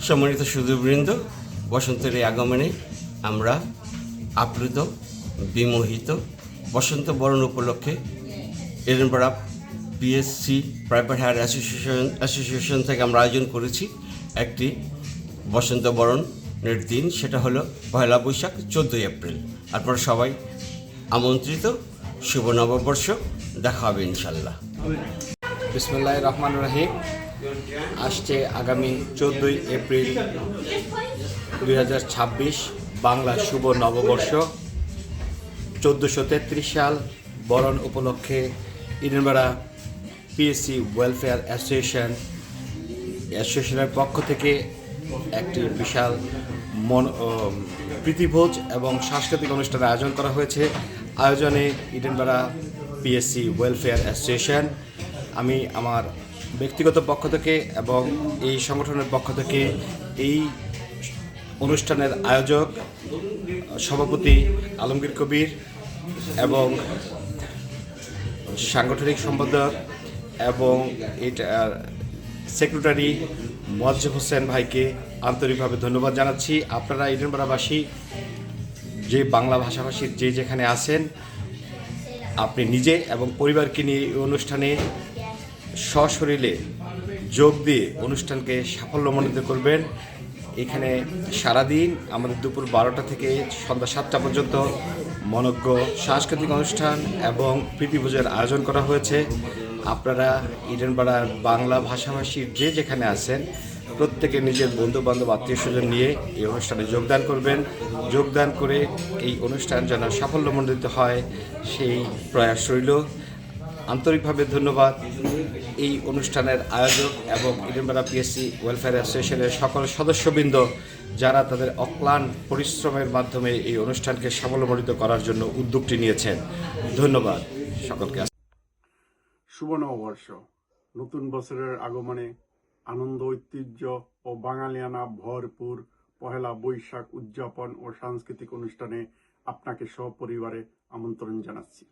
সম্মানিত সুধীবৃন্দ, বসন্তের এই আগমনে আমরা আপ্লুত, বিমোহিত। বসন্ত বরণ উপলক্ষে এডেনবরা পিএসসি প্রাইভেট হায়ার অ্যাসোসিয়েশন থেকে আমরা আয়োজন করেছি একটি বসন্ত বরণের দিন। সেটা হলো পয়লা বৈশাখ, 14ই এপ্রিল। আপনারা সবাই আমন্ত্রিত। শুভ নববর্ষ, দেখা হবে ইনশাল্লাহ। বিসমিল্লাহির রহমানির রহিম। আসছে আগামী 14ই এপ্রিল 2026 বাংলা শুভ নববর্ষ। 1433 সাল বরণ উপলক্ষে ইডেনবরা পিএসসি ওয়েলফেয়ার অ্যাসোসিয়েশনের পক্ষ থেকে একটি বিশাল প্রীতিভোজ এবং সাংস্কৃতিক অনুষ্ঠানের আয়োজন করা হয়েছে। আয়োজনে ইডেনবরা পিএসসি ওয়েলফেয়ার অ্যাসোসিয়েশন, আমি আমার ব্যক্তিগত পক্ষ থেকে এবং এই সংগঠনের পক্ষ থেকে এই অনুষ্ঠানের আয়োজক সভাপতি আলমগীর কবির এবং সাংগঠনিক সম্পাদক এবং এটার সেক্রেটারি মোয়াজ্জেম হোসেন ভাইকে আন্তরিকভাবে ধন্যবাদ জানাচ্ছি। আপনারা ইডেনবরাবাসী, যে বাংলা ভাষাভাষীর যে যেখানে আছেন, আপনি নিজে এবং পরিবারকে নিয়ে এই অনুষ্ঠানে সশরীরে যোগ দিয়ে অনুষ্ঠানকে সাফল্যমণ্ডিত করবেন। এখানে সারাদিন আমাদের দুপুর 12টা থেকে সন্ধ্যা 7টা পর্যন্ত মনোজ্ঞ সাংস্কৃতিক অনুষ্ঠান এবং প্রীতিভোজের আয়োজন করা হয়েছে। আপনারা ইডেনবরার বাংলা ভাষাভাষীর যে যেখানে আছেন, প্রত্যেকে নিজের বন্ধুবান্ধব আত্মীয় স্বজন নিয়ে এই অনুষ্ঠানে যোগদান করবেন। যোগদান করে এই অনুষ্ঠান যেন সাফল্যমণ্ডিত হয় সেই প্রয়াস রইল। আন্তরিকভাবে ধন্যবাদ এই অনুষ্ঠানের আয়োজক এবং ইডেনবরা পিএসসি ওয়েলফেয়ার অ্যাসোসিয়েশনের সকল সদস্যবৃন্দ, যারা তাদের অক্লান্ত পরিশ্রমের মাধ্যমে এই অনুষ্ঠানকে সাফল্যমণ্ডিত করার জন্য উদ্যোগটি নিয়েছেন। ধন্যবাদ সকলকে। শুভ নববর্ষ, নতুন বছরের আগমনে আনন্দ, ঐতিহ্য ও বাঙালিয়ানা ভরপুর পহেলা বৈশাখ উদযাপন ও সাংস্কৃতিক অনুষ্ঠানে আপনাকে সপরিবারে আমন্ত্রণ জানাচ্ছি।